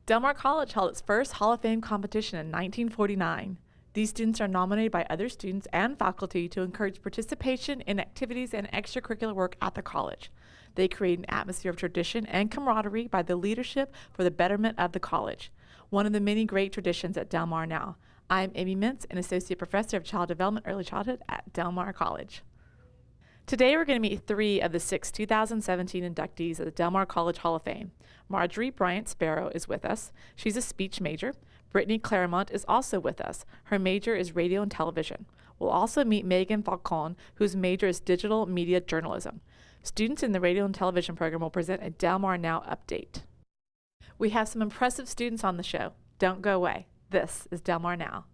Del Mar College held its first Hall of Fame competition in 1949. These students are nominated by other students and faculty to encourage participation in activities and extracurricular work at the college. They create an atmosphere of tradition and camaraderie by the leadership for the betterment of the college. One of the many great traditions at Del Mar now. I'm Amy Mintz, an Associate Professor of Child Development Early Childhood at Del Mar College. Today we're going to meet 3 of the 6 2017 inductees of the Del Mar College Hall of Fame. Marjorie Bryant-Sparrow is with us. She's a speech major. Brittany Claramunt is also with us. Her major is radio and television. We'll also meet Meagan Falcon, whose major is digital media journalism. Students in the radio and television program will present a Del Mar Now update. We have some impressive students on the show. Don't go away. This is Del Mar Now.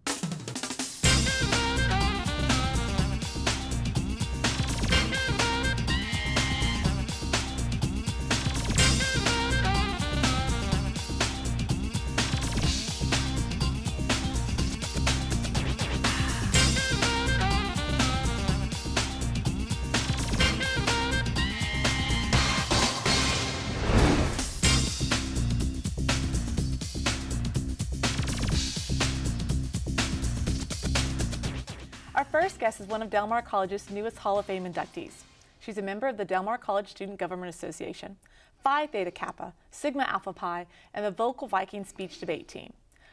Our first guest is one of Del Mar College's newest Hall of Fame inductees. She's a member of the Del Mar College Student Government Association, Phi Theta Kappa, Sigma Alpha Pi, and the Vocal Viking Speech Debate Team.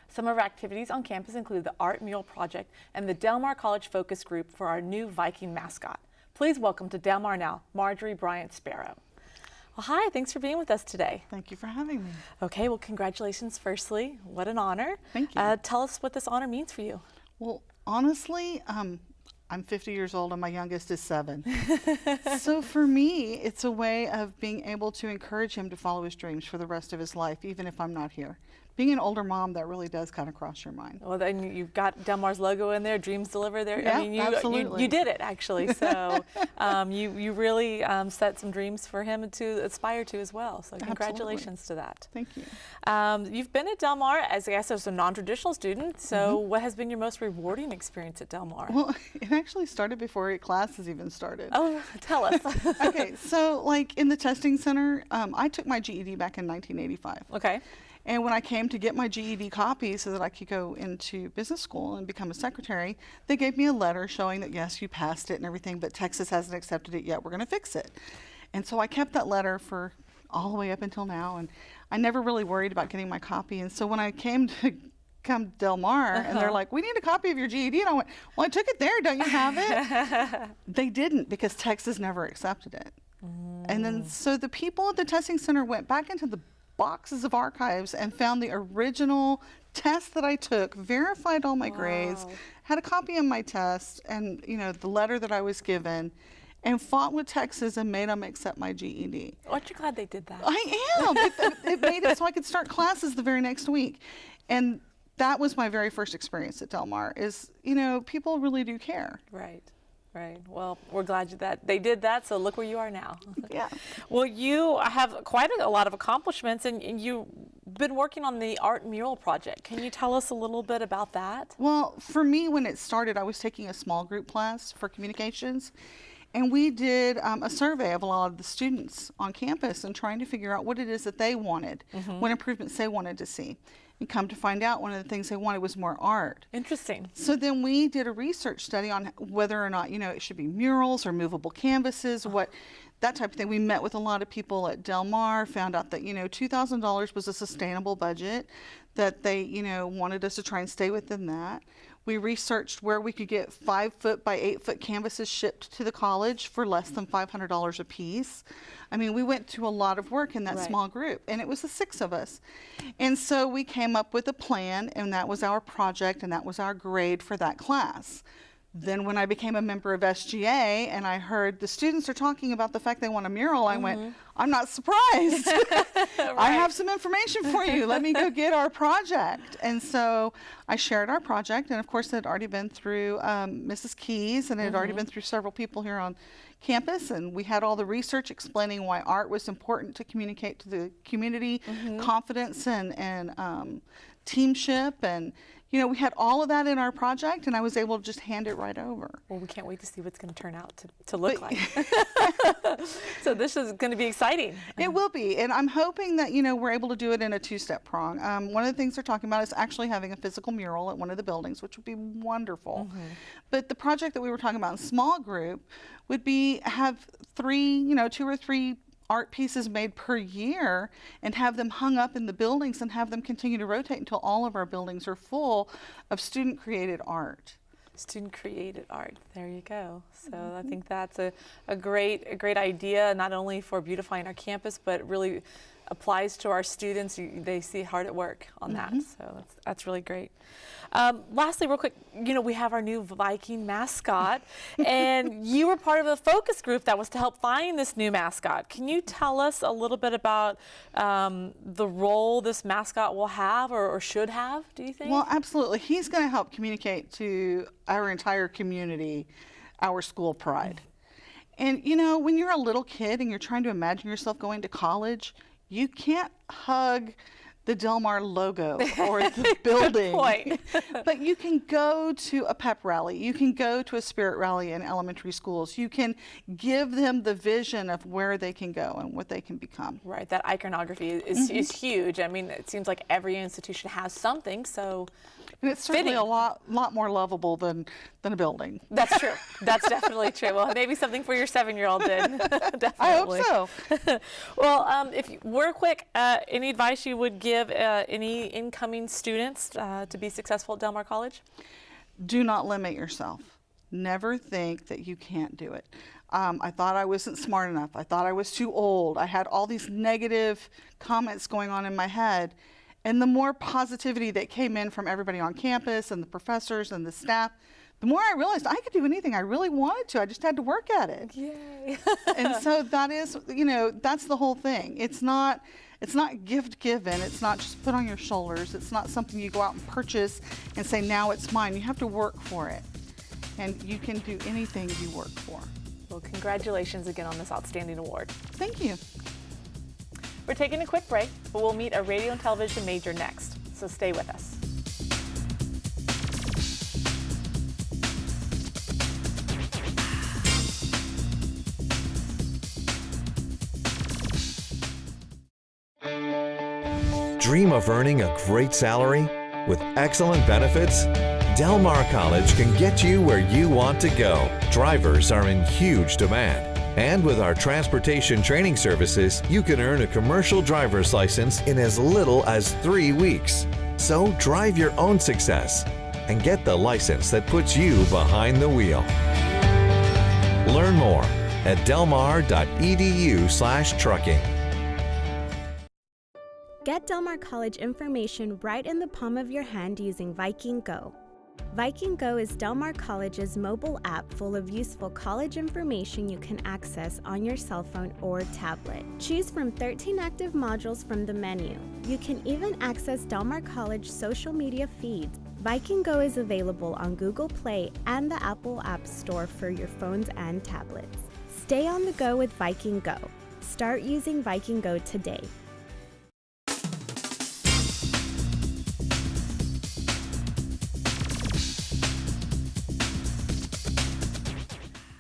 Some of her activities on campus include the Art Mural Project and the Del Mar College Focus Group for our new Viking mascot. Please welcome to Del Mar Now, Marjorie Bryant-Sparrow. Well, hi, thanks for being with us today. Thank you for having me. Okay, well, congratulations firstly. What an honor. Thank you. Tell us what this honor means for you. Well, honestly, I'm 50 years old and my youngest is 7. So for me, it's a way of being able to encourage him to follow his dreams for the rest of his life, even if I'm not here. Being an older mom, that really does kind of cross your mind. Well, then you've got Del Mar's logo in there, Dreams Deliver there. Yeah, I mean, absolutely. You did it, actually. So you really set some dreams for him to aspire to as well. So congratulations to that. Thank you. You've been at Del Mar, as I guess, as a non-traditional student. So what has been your most rewarding experience at Del Mar? Well, it actually started before classes even started. Oh, tell us. Okay, so like in the testing center, I took my GED back in 1985. Okay. And when I came to get my GED copy so that I could go into business school and become a secretary, they gave me a letter showing that, yes, you passed it and everything, but Texas hasn't accepted it yet. We're going to fix it. And so I kept that letter for all the way up until now, and I never really worried about getting my copy. And so when I came to come to Del Mar, and they're like, we need a copy of your GED. And I went, well, I took it there. Don't you have it? They didn't, because Texas never accepted it. And then so the people at the testing center went back into the boxes of archives and found the original test that I took, verified all my grades, had a copy of my test and, you know, the letter that I was given, and fought with Texas and made them accept my GED. Aren't you glad they did that? I am. It made it so I could start classes the very next week. And that was my very first experience at Del Mar, is, you know, people really do care. Right. Right. Well, we're glad that they did that, so look where you are now. Yeah. Well, you have quite a lot of accomplishments, and you've been working on the Art Mural Project. Can you tell us a little bit about that? Well, for me, when it started, I was taking a small group class for communications, and we did a survey of a lot of the students on campus and trying to figure out what it is that they wanted, what improvements they wanted to see. And come to find out, one of the things they wanted was more art. Interesting. So then we did a research study on whether or not, you know, it should be murals or movable canvases, what that type of thing. We met with a lot of people at Del Mar, found out that, you know, $2,000 was a sustainable budget, that they, you know, wanted us to try and stay within that. We researched where we could get 5-foot by 8-foot canvases shipped to the college for less than $500 a piece. I mean, we went through a lot of work in that small group, and it was the 6 of us. And so we came up with a plan, and that was our project, and that was our grade for that class. Then when I became a member of SGA and I heard the students are talking about the fact they want a mural, I went, I'm not surprised. I have some information for you. Let me go get our project. And so I shared our project, and of course it had already been through Mrs. Keys, and it had already been through several people here on campus, and we had all the research explaining why art was important to communicate to the community, confidence and teamship, and you know, we had all of that in our project, and I was able to just hand it right over. Well, we can't wait to see what's going to turn out to look like. So this is going to be exciting. It will be, and I'm hoping that, you know, we're able to do it in a two-step prong. One of the things they're talking about is actually having a physical mural at one of the buildings, which would be wonderful. But the project that we were talking about in small group would be have 2 or 3 art pieces made per year and have them hung up in the buildings and have them continue to rotate until all of our buildings are full of student created art. Student created art. There you go. So I think that's a great idea, not only for beautifying our campus, but really applies to our students. They see hard at work on that. So that's really great. Lastly, real quick, you know, we have our new Viking mascot, and you were part of a focus group that was to help find this new mascot. Can you tell us a little bit about the role this mascot will have or should have, do you think? Well, absolutely. He's going to help communicate to our entire community our school pride. And, you know, when you're a little kid and you're trying to imagine yourself going to college, you can't hug the Del Mar logo or the building. But you can go to a pep rally. You can go to a spirit rally in elementary schools. You can give them the vision of where they can go and what they can become. Right, that iconography is huge. I mean, it seems like every institution has something, so and it's certainly a lot more lovable than a building. That's true. That's definitely true. Well, maybe something for your 7-year-old then. Definitely. I hope so. Well, if we're quick, any advice you would give any incoming students to be successful at Del Mar College? Do not limit yourself. Never think that you can't do it. I thought I wasn't smart enough. I thought I was too old. I had all these negative comments going on in my head. And the more positivity that came in from everybody on campus and the professors and the staff, the more I realized I could do anything I really wanted to. I just had to work at it. Yay. And so that is, you know, that's the whole thing. It's not gift given. It's not just put on your shoulders. It's not something you go out and purchase and say, now it's mine. You have to work for it. And you can do anything you work for. Well, congratulations again on this outstanding award. Thank you. We're taking a quick break, but we'll meet a radio and television major next, so stay with us. Dream of earning a great salary with excellent benefits? Del Mar College can get you where you want to go. Drivers are in huge demand. And with our transportation training services, you can earn a commercial driver's license in as little as 3 weeks. So drive your own success and get the license that puts you behind the wheel. Learn more at delmar.edu/trucking. Get Del Mar College information right in the palm of your hand using Viking Go. Viking Go is Del Mar College's mobile app full of useful college information you can access on your cell phone or tablet. Choose from 13 active modules from the menu. You can even access Del Mar College social media feeds. Viking Go is available on Google Play and the Apple App Store for your phones and tablets. Stay on the go with Viking Go. Start using Viking Go today.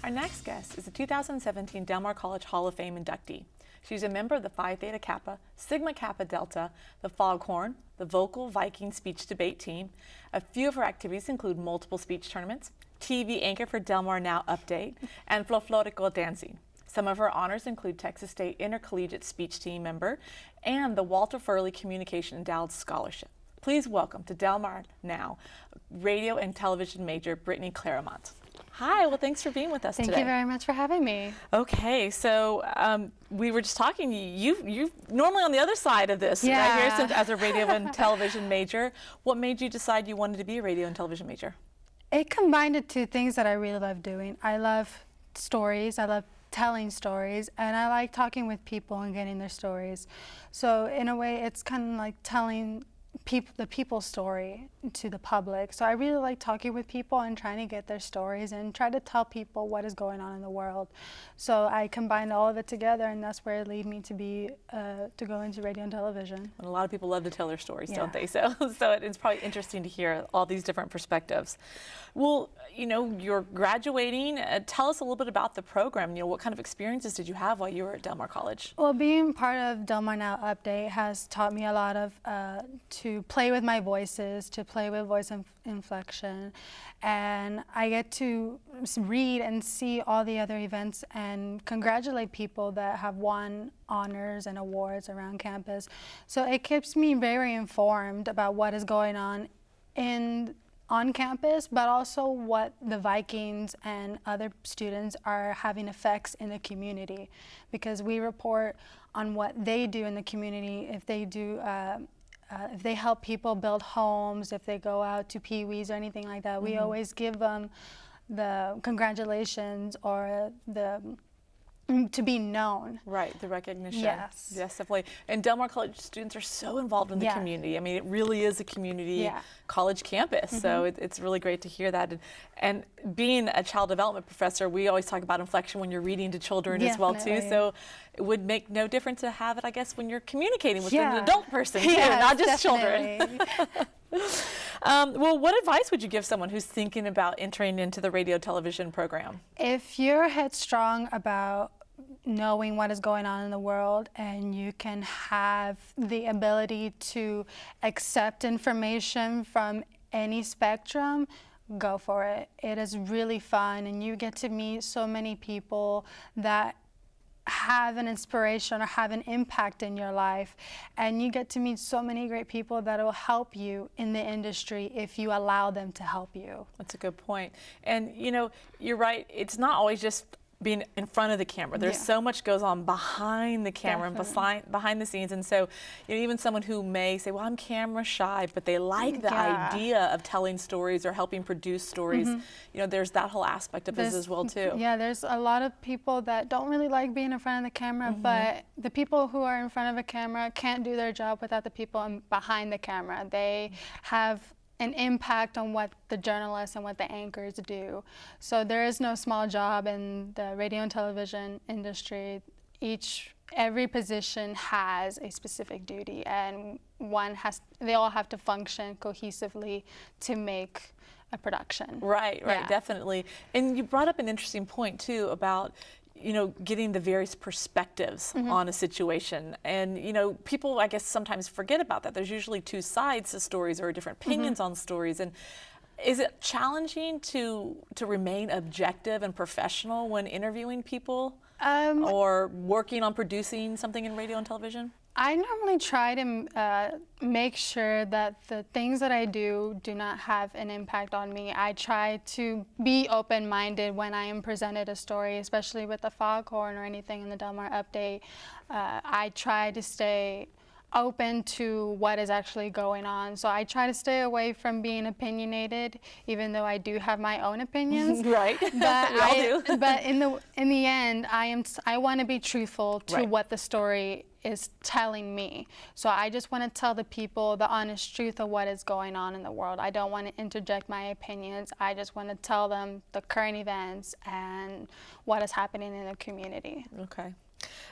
Our next guest is a 2017 Del Mar College Hall of Fame inductee. She's a member of the Phi Theta Kappa, Sigma Kappa Delta, the Foghorn, the Vocal Viking Speech Debate Team. A few of her activities include multiple speech tournaments, TV anchor for Del Mar Now Update, and folklorico dancing. Some of her honors include Texas State Intercollegiate Speech Team member and the Walter Furley Communication Endowed Scholarship. Please welcome to Del Mar Now radio and television major Brittany Claramunt. Hi, well, thanks for being with us today. Thank you very much for having me. Okay, so we were just talking, you normally on the other side of this, right here, since, as a radio and television major. What made you decide you wanted to be a radio and television major? It combined the two things that I really love doing. I love stories, I love telling stories, and I like talking with people and getting their stories. So in a way, it's kind of like telling the people's story to the public. So I really like talking with people and trying to get their stories and try to tell people what is going on in the world. So I combined all of it together, and that's where it led me to go into radio and television. And a lot of people love to tell their stories, Yeah. don't they? So it's probably interesting to hear all these different perspectives. Well, you're graduating. Tell us a little bit about the program. What kind of experiences did you have while you were at Del Mar College? Well, being part of Del Mar Now Update has taught me a lot of to play with my voices, to play with voice inflection, and I get to read and see all the other events and congratulate people that have won honors and awards around campus. So it keeps me very informed about what is going on on campus, but also what the Vikings and other students are having effects in the community, because we report on what they do in the community. If they do, if they help people build homes, if they go out to Pee-wees or anything like that, we always give them the congratulations or to be known. Right, the recognition. Yes. Yes, definitely. And Del Mar College students are so involved in the Yeah. community. I mean, it really is a community Yeah. college campus. So it's really great to hear that. And being a child development professor, we always talk about inflection when you're reading to children as well, too. Definitely. So it would make no difference to have it, I guess, when you're communicating with Yeah. an adult person, too, Yes, not just children. definitely. Well, what advice would you give someone who's thinking about entering into the radio television program? If you're headstrong about knowing what is going on in the world and you can have the ability to accept information from any spectrum, go for it. It is really fun, and you get to meet so many people that have an inspiration or have an impact in your life, and you get to meet so many great people that will help you in the industry if you allow them to help you. That's a good point. And you're right, it's not always just being in front of the camera. There's Yeah. so much goes on behind the camera and behind the scenes. And so even someone who may say, well, I'm camera shy, but they like the Yeah. idea of telling stories or helping produce stories, there's that whole aspect of this as well too. Yeah, there's a lot of people that don't really like being in front of the camera, but the people who are in front of a camera can't do their job without the people behind the camera. They have an impact on what the journalists and what the anchors do. So there is no small job in the radio and television industry. Every position has a specific duty, and they all have to function cohesively to make a production. Right, Yeah. definitely. And you brought up an interesting point too about getting the various perspectives on a situation. And, people, I guess, sometimes forget about that. There's usually two sides to stories or different opinions on stories. And is it challenging to remain objective and professional when interviewing people or working on producing something in radio and television? I normally try to make sure that the things that I do not have an impact on me. I try to be open-minded when I am presented a story, especially with the Foghorn or anything in the Del Mar Update. I try to stay open to what is actually going on. So I try to stay away from being opinionated, even though I do have my own opinions. Right. But We all do. But in the end, I want to be truthful to Right. what the story is telling me. So I just want to tell the people the honest truth of what is going on in the world. I don't want to interject my opinions. I just want to tell them the current events and what is happening in the community. Okay.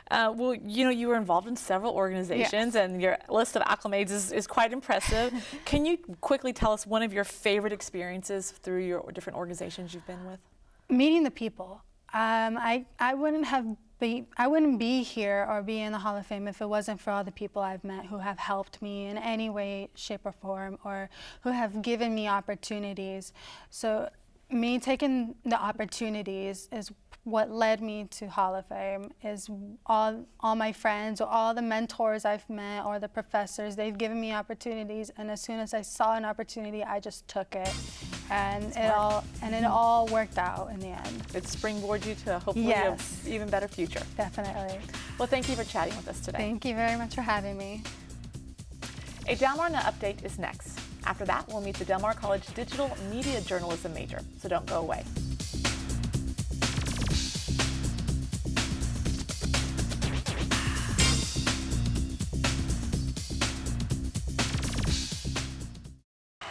Well, you were involved in several organizations, and your list of acclimates is quite impressive. Can you quickly tell us one of your favorite experiences through your different organizations you've been with? Meeting the people. I wouldn't be here or be in the Hall of Fame if it wasn't for all the people I've met who have helped me in any way, shape, or form, or who have given me opportunities. So me taking the opportunities is what led me to Hall of Fame. Is all my friends or all the mentors I've met or the professors, they've given me opportunities, and as soon as I saw an opportunity, I just took it, and it all worked out in the end. It springboarded you to hopefully Yes. an even better future. Definitely. Well, thank you for chatting with us today. Thank you very much for having me. A Del Mar Now Update is next. After that, we'll meet the Del Mar College Digital Media Journalism major, so don't go away.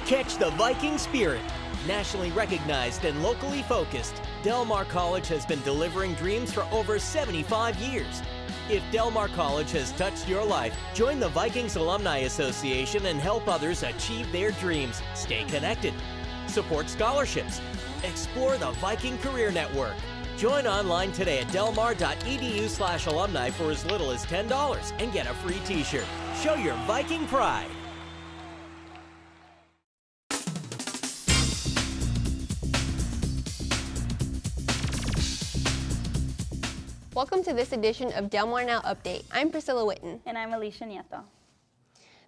Catch the Viking spirit. Nationally recognized and locally focused, Del Mar College has been delivering dreams for over 75 years. If Del Mar College has touched your life, join the Vikings Alumni Association and help others achieve their dreams. Stay connected. Support scholarships. Explore the Viking Career Network. Join online today at delmar.edu/alumni for as little as $10 and get a free t-shirt. Show your Viking pride. Welcome to this edition of Del Mar Now Update. I'm Priscilla Witten. And I'm Alicia Nieto.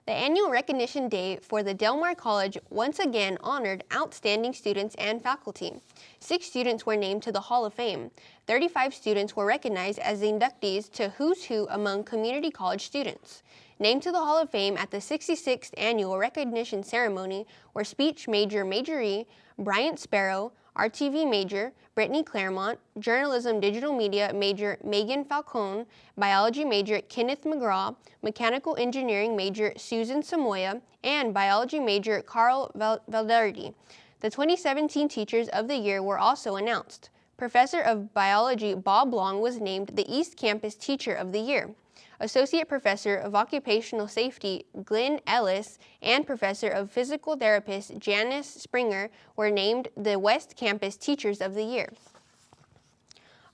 The annual recognition day for the Del Mar College once again honored outstanding students and faculty. 6 students were named to the Hall of Fame. 35 students were recognized as inductees to Who's Who among community college students. Named to the Hall of Fame at the 66th annual recognition ceremony were speech major Marjorie Bryant-Sparrow, RTV major Brittany Claramunt, journalism digital media major Meagan Falcon, biology major Kenneth McGraw, mechanical engineering major Susan Samoya, and biology major Carl Valderdi. The 2017 Teachers of the Year were also announced. Professor of Biology Bob Long was named the East Campus Teacher of the Year. Associate Professor of Occupational Safety Glenn Ellis and Professor of Physical Therapist Janice Springer were named the West Campus Teachers of the Year.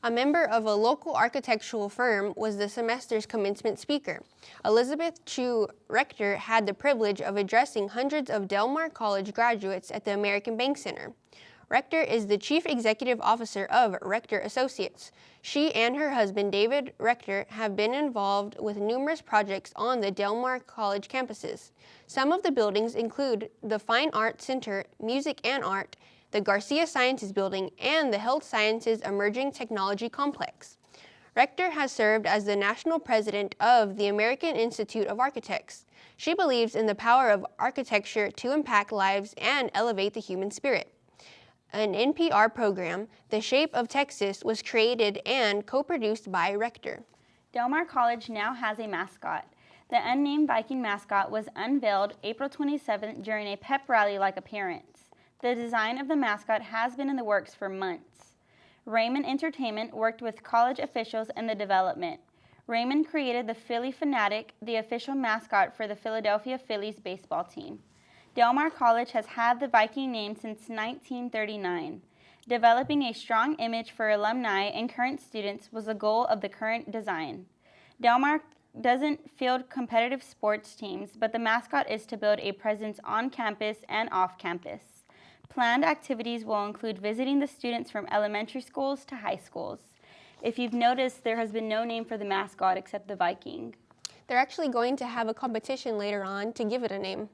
A member of a local architectural firm was the semester's commencement speaker. Elizabeth Chu Rector had the privilege of addressing hundreds of Del Mar College graduates at the American Bank Center. Rector is the Chief Executive Officer of Rector Associates. She and her husband, David Rector, have been involved with numerous projects on the Del Mar College campuses. Some of the buildings include the Fine Arts Center, Music and Art, the Garcia Sciences Building, and the Health Sciences Emerging Technology Complex. Rector has served as the national president of the American Institute of Architects. She believes in the power of architecture to impact lives and elevate the human spirit. An NPR program, The Shape of Texas, was created and co-produced by Rector. Del Mar College now has a mascot. The unnamed Viking mascot was unveiled April 27th during a pep rally-like appearance. The design of the mascot has been in the works for months. Raymond Entertainment worked with college officials in the development. Raymond created the Philly Fanatic, the official mascot for the Philadelphia Phillies baseball team. Del Mar College has had the Viking name since 1939. Developing a strong image for alumni and current students was the goal of the current design. Del Mar doesn't field competitive sports teams, but the mascot is to build a presence on campus and off campus. Planned activities will include visiting the students from elementary schools to high schools. If you've noticed, there has been no name for the mascot except the Viking. They're actually going to have a competition later on to give it a name.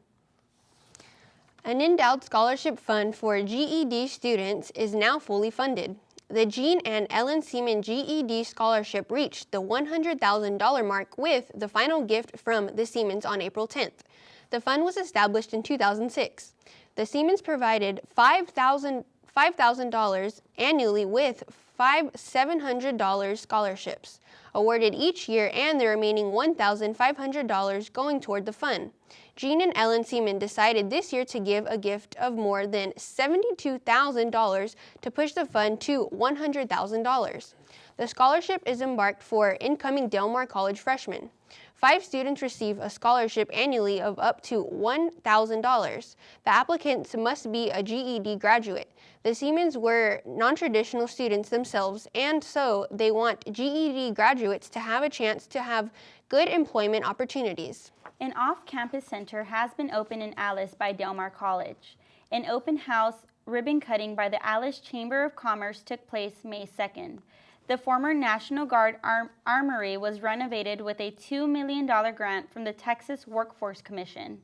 An endowed scholarship fund for GED students is now fully funded. The Jean and Ellen Seaman GED scholarship reached the $100,000 mark with the final gift from the Seamans on April 10th. The fund was established in 2006. The Seamans provided $5,000 annually with 5 $700 scholarships, awarded each year, and the remaining $1,500 going toward the fund. Jean and Ellen Seaman decided this year to give a gift of more than $72,000 to push the fund to $100,000. The scholarship is embarked for incoming Del Mar College freshmen. 5 students receive a scholarship annually of up to $1,000. The applicants must be a GED graduate. The Seamans were non-traditional students themselves, and so they want GED graduates to have a chance to have good employment opportunities. An off-campus center has been opened in Alice by Del Mar College. An open house ribbon cutting by the Alice Chamber of Commerce took place May 2nd. The former National Guard Armory was renovated with a $2 million grant from the Texas Workforce Commission.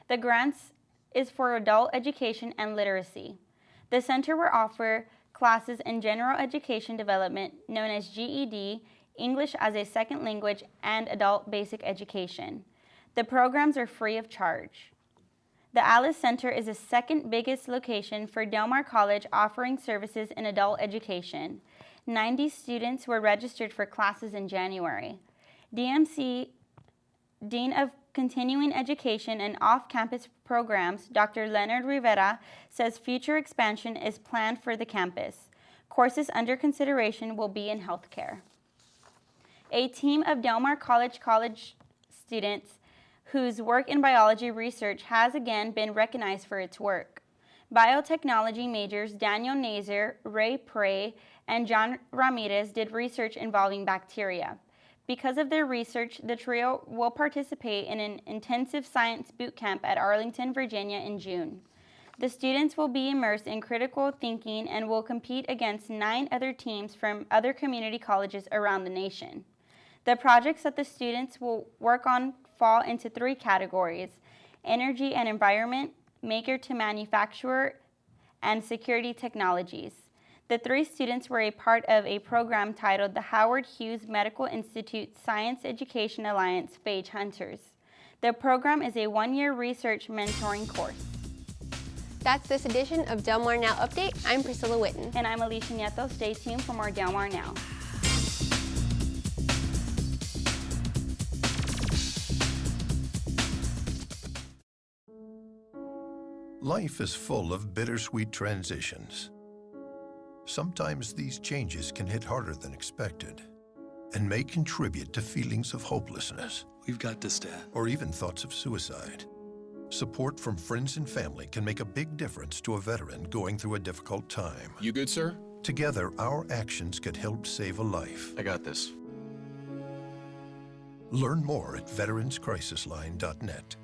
The grant is for adult education and literacy. The center will offer classes in general education development known as GED, English as a second language, and adult basic education. The programs are free of charge. The Alice Center is the second biggest location for Del Mar College offering services in adult education. 90 students were registered for classes in January. DMC Dean of Continuing Education and Off-Campus Programs, Dr. Leonard Rivera, says future expansion is planned for the campus. Courses under consideration will be in healthcare. A team of Del Mar College students whose work in biology research has again been recognized for its work. Biotechnology majors Daniel Nazer, Ray Prey, and John Ramirez did research involving bacteria. Because of their research, the trio will participate in an intensive science boot camp at Arlington, Virginia in June. The students will be immersed in critical thinking and will compete against 9 other teams from other community colleges around the nation. The projects that the students will work on fall into 3 categories: energy and environment, maker to manufacturer, and security technologies. The 3 students were a part of a program titled the Howard Hughes Medical Institute Science Education Alliance Phage Hunters. The program is a 1-year research mentoring course. That's this edition of Del Mar Now Update. I'm Priscilla Witten. And I'm Alicia Nieto. Stay tuned for more Del Mar Now. Life is full of bittersweet transitions. Sometimes these changes can hit harder than expected and may contribute to feelings of hopelessness. We've got this, Dad. Or even thoughts of suicide. Support from friends and family can make a big difference to a veteran going through a difficult time. You good, sir? Together, our actions could help save a life. I got this. Learn more at veteranscrisisline.net.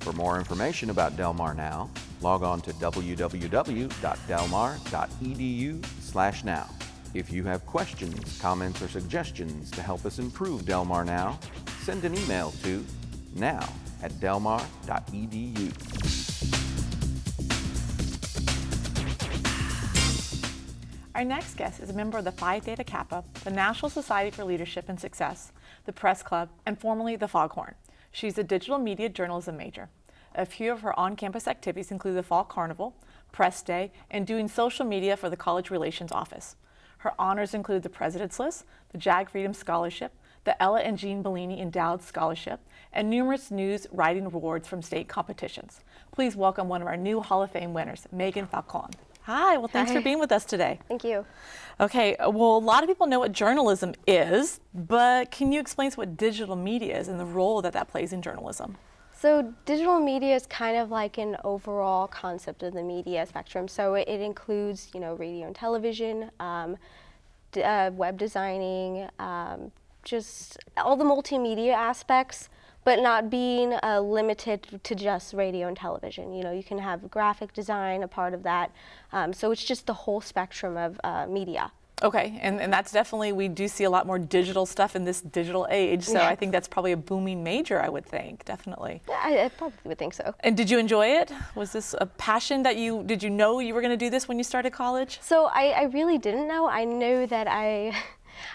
For more information about Del Mar Now, log on to www.delmar.edu/now. If you have questions, comments, or suggestions to help us improve Del Mar Now, send an email to now@delmar.edu. Our next guest is a member of the Phi Theta Kappa, the National Society for Leadership and Success, the Press Club, and formerly the Foghorn. She's a digital media journalism major. A few of her on-campus activities include the Fall Carnival, Press Day, and doing social media for the College Relations Office. Her honors include the President's List, the Jag Freedom Scholarship, the Ella and Jean Bellini Endowed Scholarship, and numerous news writing awards from state competitions. Please welcome one of our new Hall of Fame winners, Meagan Falcon. Hi, well, thanks for being with us today. Thank you. Okay, well, a lot of people know what journalism is, but can you explain what digital media is and the role that that plays in journalism? So digital media is kind of like an overall concept of the media spectrum. So it includes, radio and television, web designing, just all the multimedia aspects, but not being limited to just radio and television. You can have graphic design, a part of that. So it's just the whole spectrum of media. Okay, and that's definitely, we do see a lot more digital stuff in this digital age, so I think that's probably a booming major, I would think, definitely. Yeah, I probably would think so. And did you enjoy it? Was this a passion that did you know you were going to do this when you started college? So I really didn't know. I knew that I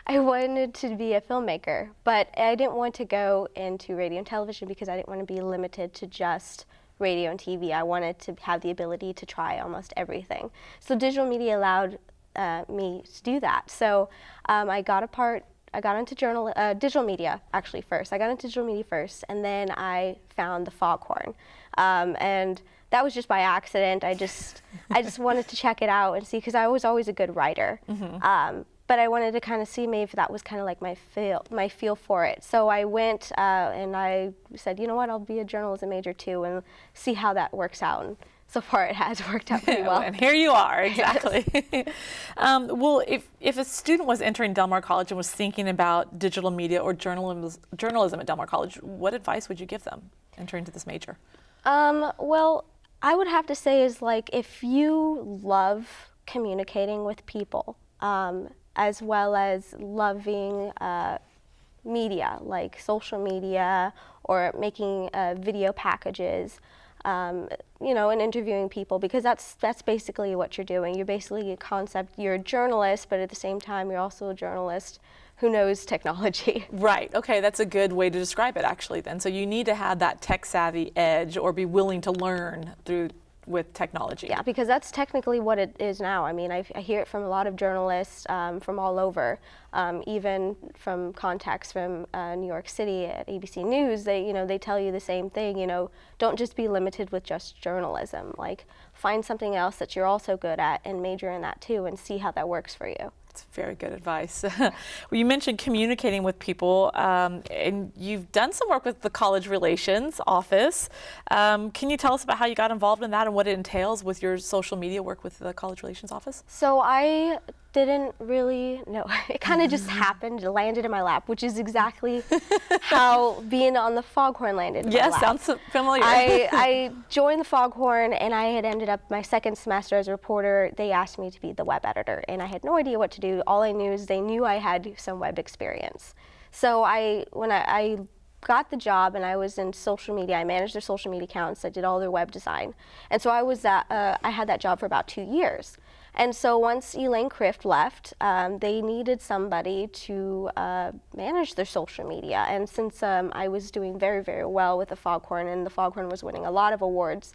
wanted to be a filmmaker, but I didn't want to go into radio and television because I didn't want to be limited to just radio and TV. I wanted to have the ability to try almost everything. So digital media allowed me to do that. So I got into digital media actually first. I got into digital media first, and then I found the Foghorn. And that was just by accident. I just wanted to check it out and see, because I was always a good writer. Mm-hmm. But I wanted to kind of see maybe if that was kind of like my feel for it. So I went and I said, you know what, I'll be a journalism major too and see how that works out. And so far it has worked out pretty well. And here you are, exactly. Yes. Well, if a student was entering Del Mar College and was thinking about digital media or journalism at Del Mar College, what advice would you give them entering into this major? Well, I would have to say is if you love communicating with people, as well as loving media, like social media or making video packages, and interviewing people, because that's basically what you're doing. You're basically you're a journalist, but at the same time, you're also a journalist who knows technology. Right, okay, that's a good way to describe it actually then. So you need to have that tech savvy edge or be willing to learn through with technology. Yeah, because that's technically what it is now. I mean, I hear it from a lot of journalists from all over, even from contacts from New York City at ABC News. They tell you the same thing. Don't just be limited with just journalism. Like, find something else that you're also good at and major in that too, and see how that works for you. It's very good advice. Well, you mentioned communicating with people, and you've done some work with the College Relations Office. Can you tell us about how you got involved in that and what it entails with your social media work with the College Relations Office? So I didn't really know. It kind of just happened. It landed in my lap, which is exactly how being on the Foghorn landed in my lap. Yes, sounds familiar. I joined the Foghorn, and I had ended up my second semester as a reporter. They asked me to be the web editor, and I had no idea what to do. All I knew is they knew I had some web experience. So when I got the job and I was in social media, I managed their social media accounts. I did all their web design, and so I had that job for about 2 years. And so once Elaine Crift left, they needed somebody to manage their social media. And since I was doing very, very well with the Foghorn, and the Foghorn was winning a lot of awards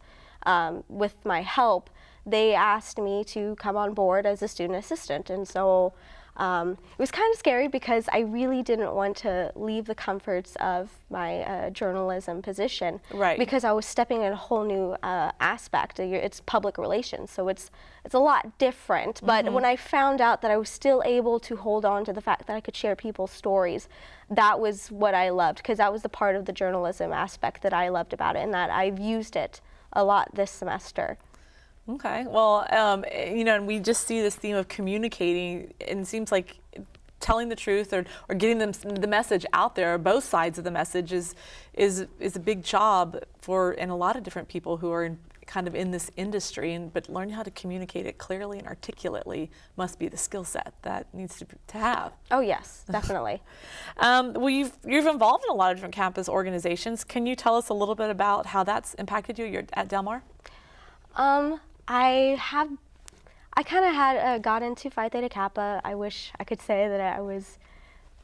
with my help, they asked me to come on board as a student assistant. And so it was kind of scary because I really didn't want to leave the comforts of my journalism position, right? Because I was stepping in a whole new aspect. It's public relations, so it's a lot different. But when I found out that I was still able to hold on to the fact that I could share people's stories, that was what I loved, because that was the part of the journalism aspect that I loved about it, and that I've used it a lot this semester. Okay, well, and we just see this theme of communicating, and it seems like telling the truth or getting the message out there, both sides of the message is a big job and a lot of different people who are kind of in this industry, but learning how to communicate it clearly and articulately must be the skill set that needs to have. Oh yes, definitely. Well, you've involved in a lot of different campus organizations. Can you tell us a little bit about how that's impacted you? You're at Del Mar? I kind of had got into Phi Theta Kappa. I wish I could say that I was,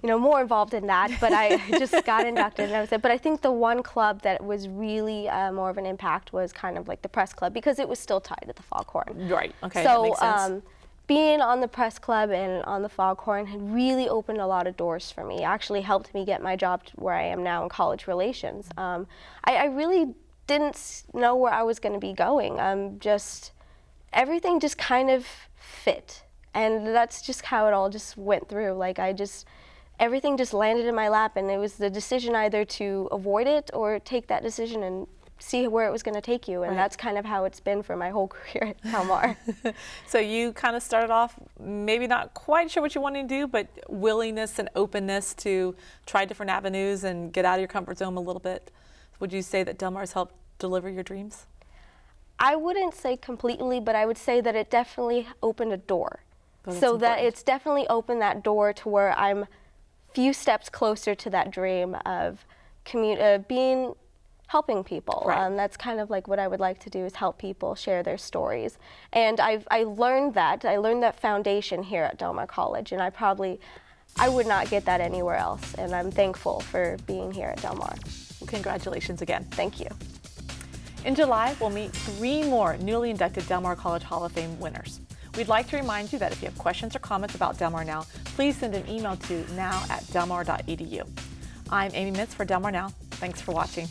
more involved in that, but I just got inducted, and I was it. But I think the one club that was really more of an impact was kind of like the press club, because it was still tied to the Foghorn. Right. Okay. So that makes sense. Being on the press club and on the Foghorn had really opened a lot of doors for me. Actually helped me get my job where I am now in college relations. I really didn't know where I was going to be going. Everything just kind of fit, and that's just how it all just went through. Like everything just landed in my lap, and it was the decision either to avoid it or take that decision and see where it was going to take you, and right. That's kind of how it's been for my whole career at Del Mar. So you kind of started off maybe not quite sure what you wanted to do, but willingness and openness to try different avenues and get out of your comfort zone a little bit. Would you say that Del Mar has helped deliver your dreams? I wouldn't say completely, but I would say that it definitely opened a door. So that it's definitely opened that door to where I'm few steps closer to that dream of helping people. Right. That's kind of like what I would like to do, is help people share their stories. And I learned that foundation here at Del Mar College, and I would not get that anywhere else, and I'm thankful for being here at Del Mar. Well, congratulations again. Thank you. In July, we'll meet 3 more newly inducted Del Mar College Hall of Fame winners. We'd like to remind you that if you have questions or comments about Del Mar Now, please send an email to now@delmar.edu. I'm Amy Mintz for Del Mar Now. Thanks for watching.